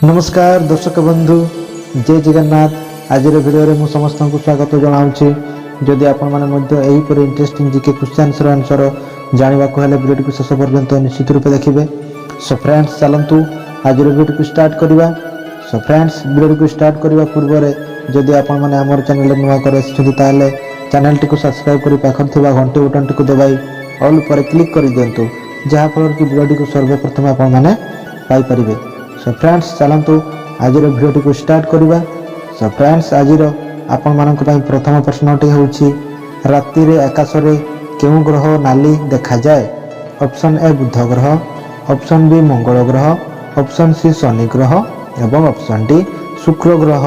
नमस्कार दर्शक बंधु जय जगन्नाथ। आज भिडियो मु समस्त को स्वागत जनाऊँगी। जदि आपण मैंने इंटरेस्टिंग जीके क्वेश्चन आंसर जानवा हेल्ले भिडियो शेष पर्यंत निश्चित रूप देखिए। सो फ्रेंड्स चलतु आज भिडियो को स्टार्ट करवा। सो फ्रेंड्स भिडियो को स्टार्ट करने पूर्व जदि आपण मैंने आम चैनल नुआ कर चैनल टी सब्सक्राइब कर पाखर थी घंटी बटन टी दबाई ऑल पर क्लिक कर दिंतु जहाँफल कि भिडियो को सर्वप्रथम आपण मैंने पाइपर। सो फ्रेंड्स चलतु आज भिडियो को स्टार्ट करवा। सो फ्रेंड्स आज आपण मान प्रथम प्रश्नटी हूँ राति रे आकाश रे केउ ग्रह नाली देखा जाए। ऑप्शन ए बुध ग्रह, ऑप्शन बी मंगल ग्रह, ऑप्शन सी शनि ग्रह एवं ऑप्शन डी शुक्र ग्रह।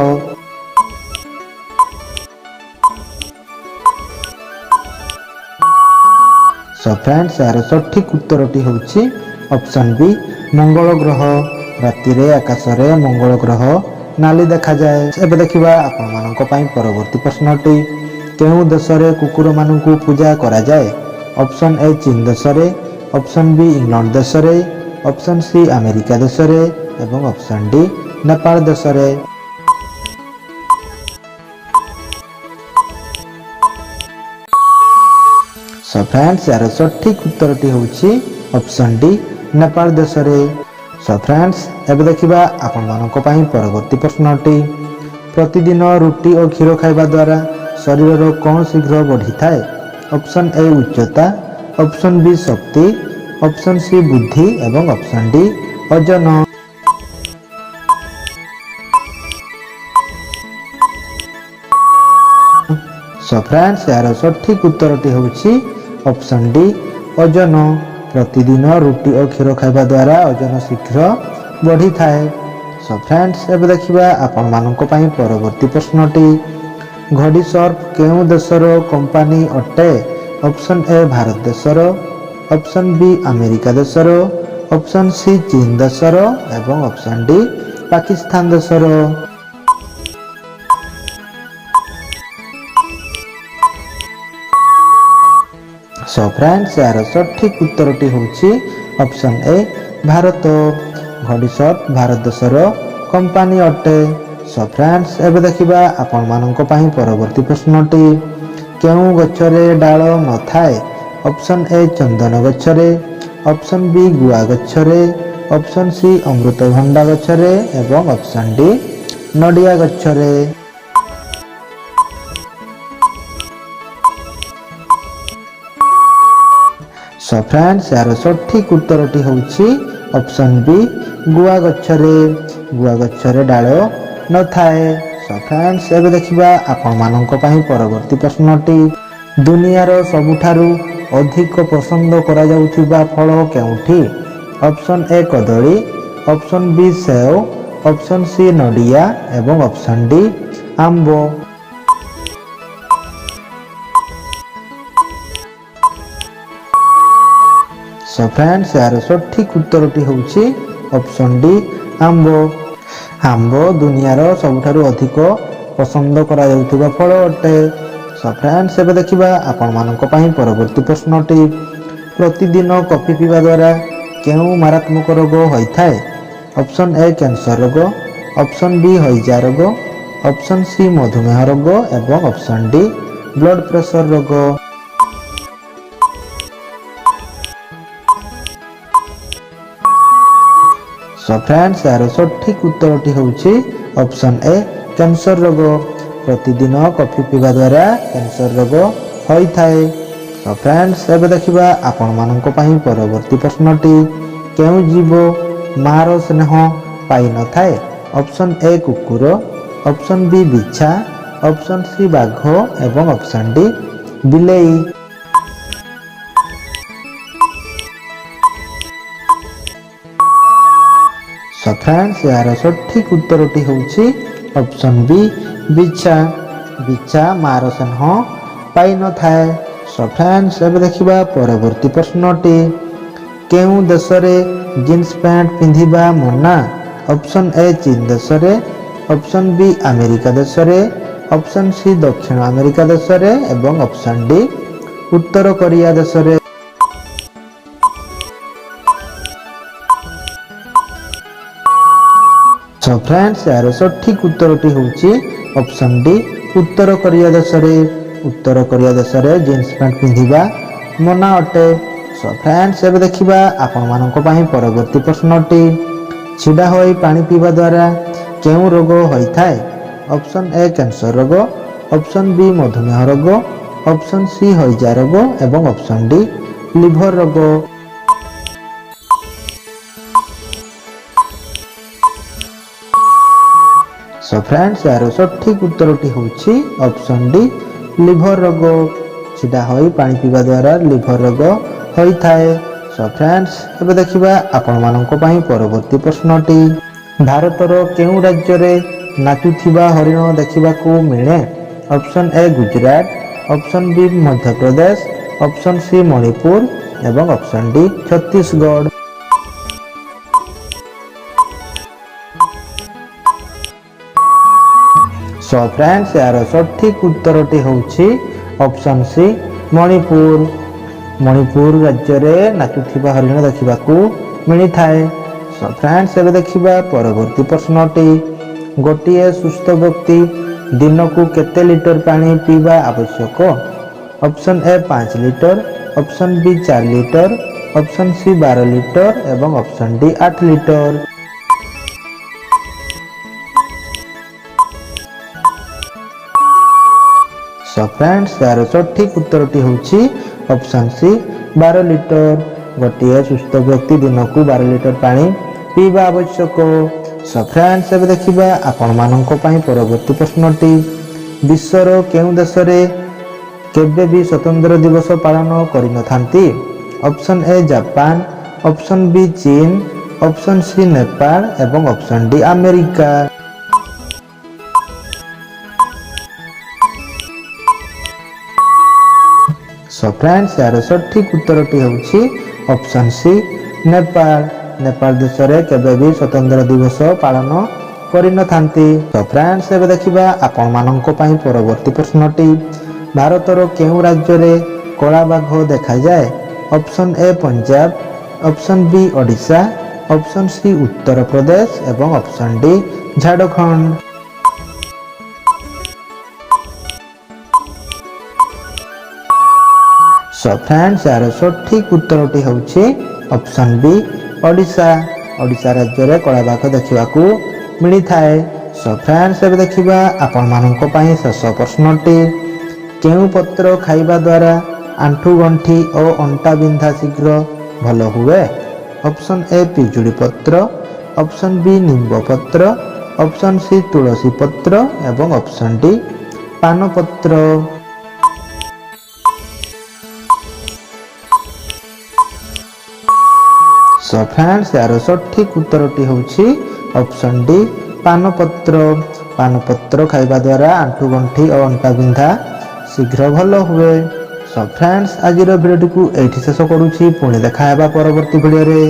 सो फ्रेंड्स यार सठिक उत्तरटी हूँ ऑप्शन बी मंगल ग्रह। राति रे आकाश रे मंगल ग्रह नाली देखा जाए। एबे देखिबा आपण मानक पई परवर्ती प्रश्नटी केउ देश रे कुकुर मानकू पूजा करा जाए। ऑप्शन ए चीन देश रे, ऑप्शन बी इंग्लैंड देश रे, ऑप्शन सी अमेरिका देश रे एवं ऑप्शन डी नेपाल देश रे। सो फ्रेंड्स यार सठिक उत्तरटी होउछि ऑप्शन डी नेपाल देश रे। सो फ्रेंड्स एबे देखिबा आपण मानक पई परवर्ती प्रश्नटी प्रतिदिन रुटी और क्षीर खाइबा द्वारा शरीर रो कौन शीघ्र बढ़ी थाए। ऑप्शन ए उच्चता, ऑप्शन बी शक्ति, ऑप्शन सी बुद्धि एवं ऑप्शन डी ओजन। सो फ्रेंड्स यार सठिक उत्तरटी होउछि ऑप्शन डी ओजन। प्रतिदिन रुटी और क्षीर खाइबा द्वारा ओजन शीघ्र बढ़ी थाए। सो फ्रेंड्स एबे देखिबा आपण मानक पई परवर्ती प्रश्नटी घड़ी सर्फ केउ देशर कंपनी अटे। ऑप्शन ए भारत देशर, ऑप्शन बी अमेरिका देशर, ऑप्शन सी चीन देशर एवं ऑप्शन डी पाकिस्तान देशर। सो फ्रेंड्स यार सठिक उत्तरटी होउछि ऑप्शन ए भारत। घड़ी सर्फ भारत देशर कंपनी अटे। सो फ्रेंड्स एबे देखिबा आपण मानक पई परवर्ती प्रश्नटी केउ गछरे डाळ न थाए। ऑप्शन ए चंदन गछरे, ऑप्शन बी गुआ गछरे, ऑप्शन सी अमृतभंडा गछरे एवं ऑप्शन डी नडिया गछरे। सो फ्रेंड्स यार सठिक उत्तरटी होउछि ऑप्शन बी गुआ गछरे। गुआ गछरे डाळ न थाए। सो फ्रेंड्स एबे देखिबा आपण मानक पई परवर्ती प्रश्नटी दुनियार सबुठारु अधिक पसंद करा जाउथिबा फल केउठी। ऑप्शन ए कदली, ऑप्शन बी सेव, ऑप्शन सी नडिया एवं ऑप्शन डी आंबो। सो फ्रेंड्स यार सठिक उत्तरटी होउछि ऑप्शन डी आंबो। आंबो दुनियार सबुठारु अधिक पसंद करा जाउथिबा फल अटे। सो फ्रेंड्स एबे देखिबा आपण मानक पई परवर्ती प्रश्नटी प्रतिदिन कॉफी पीवा द्वारा केउ मारात्मक रोग होइथाए। ऑप्शन ए कैंसर रोग, ऑप्शन बी हइजा रोग, ऑप्शन सी मधुमेह रोग एवं ऑप्शन डी ब्लड प्रेशर रोग। सो फ्रेंड्स यार सठिक उत्तरटी होउछि ऑप्शन ए कैंसर रोग। प्रतिदिन कॉफी पीवा द्वारा कैंसर रोग होइथाए। सो फ्रेंड्स एबे देखिबा आपण मानक पई परवर्ती प्रश्नटी केउ जीव मार स्नेह पाई न थाए। ऑप्शन ए कुकुर, ऑप्शन बी बिछा, ऑप्शन सी बाघ एवं ऑप्शन डी बिलेई। सो फ्रेंड्स यार सठिक उत्तरटी होउछि ऑप्शन बी बिछा। बिछा मार स्नेह पाई न थाए। सो फ्रेंड्स एबे देखिबा परवर्ती प्रश्नटी केउ देश रे जींस पैंट पिंधिबा मना। ऑप्शन ए चीन देश रे, ऑप्शन बी अमेरिका देश रे, ऑप्शन सी दक्षिण अमेरिका देश रे एवं ऑप्शन डी उत्तर कोरिया देश रे। सो फ्रेंड्स यार सठिक उत्तरटी होची ऑप्शन डी उत्तर कोरिया देश रे उत्तर कोरिया देश रे जीन्स पैंट पिंधिबा मना अटे। सो फ्रेंड्स एबे देखिबा आपण मानको पई परवर्ती प्रश्नटी छिडा होई पानी पीवा द्वारा केउ रोग होई थाए। ऑप्शन ए कैंसर रोग, ऑप्शन बी मधुमेह रोग, ऑप्शन सी हइजा रोग एवं ऑप्शन डी लिवर रोग। सो फ्रेंड्स यार सठिक उत्तरटी होची ऑप्शन डी लिवर रोग। छिडा होई पानी पीवा द्वारा लिवर रोग होई थाए। सो फ्रेंड्स एबे देखिबा आपण मानको पई परवर्ती प्रश्नटी भारतर केउ राज्य रे नाचुथिबा हरिण देखिबाकू मिले। Option A Gujarat, option B Madhya Pradesh, option C Manipur एवं option D Chhattisgarh. So friends यार सठिक उत्तरटी होची ऑप्शन सी मणिपुर। मणिपुर राज्य रे नाचुथिबा हरिण देखिबाकू मिली थाए। सो फ्रेंड्स एबे देखिबा परवर्ती प्रश्नटी गोटिए सुस्थ व्यक्ति दिनकू केते लिटर पानी पीवा आवश्यक। Option A 5 litre, option B 4 litre, option C 12 litre एवं option D 8 litre. So friends यार सठिक उत्तरटी होची ऑप्शन सी 12 लिटर। गोटिए सुस्थ व्यक्ति दिनकू 12 लिटर पानी पीवा आवश्यक। सो फ्रेंड्स एबे देखिबा आपण मानको पई परवर्ती प्रश्नटी विश्वर केउ देश रे केबे भी स्वतंत्र दिवस पालन करि न थांती। Option A Japan, option B चीन, ऑप्शन सी नेपाल एवं option D America. So friends यार सठिक उत्तरटी होची ऑप्शन सी नेपाल। नेपाल देश रे केबे भी स्वतंत्र दिवस पालन करि न थांती। सो फ्रेंड्स एबे देखिबा आपण मानको पई परवर्ती प्रश्नटी भारतर केउ राज्य रे कला बाघ देखा जाए। Option A Punjab, option B Odisha, option C Uttar Pradesh एवं option D Jharkhand. So friends यार सठिक उत्तरटी होची ऑप्शन बी ओडिशा। ओडिशा राज्य रे कला बाघ देखिबाकू मिली थाए। सो फ्रेंड्स एबे देखिबा आपण मानको पई शेष प्रश्नटी केउ पत्र खाइबा द्वारा आंठू गंठी और अंटा बिंधा शीघ्र भल हुए। ऑप्शन ए पिजुड़ी पत्र, ऑप्शन बी निम्ब पत्र, ऑप्शन सी तुलसी पत्र एवं ऑप्शन डी पान पत्र। सो फ्रेंड्स यार सठिक उत्तरटी होची ऑप्शन डी पान पत्र। पान पत्र खाइबा द्वारा आंठू गंठी और अंटा बिंधा शीघ्र भल हुए। सो फ्रेंड्स आज वीडियो को एठी शेष करूची पुणी देखा हेबा परवर्ती वीडियो रे।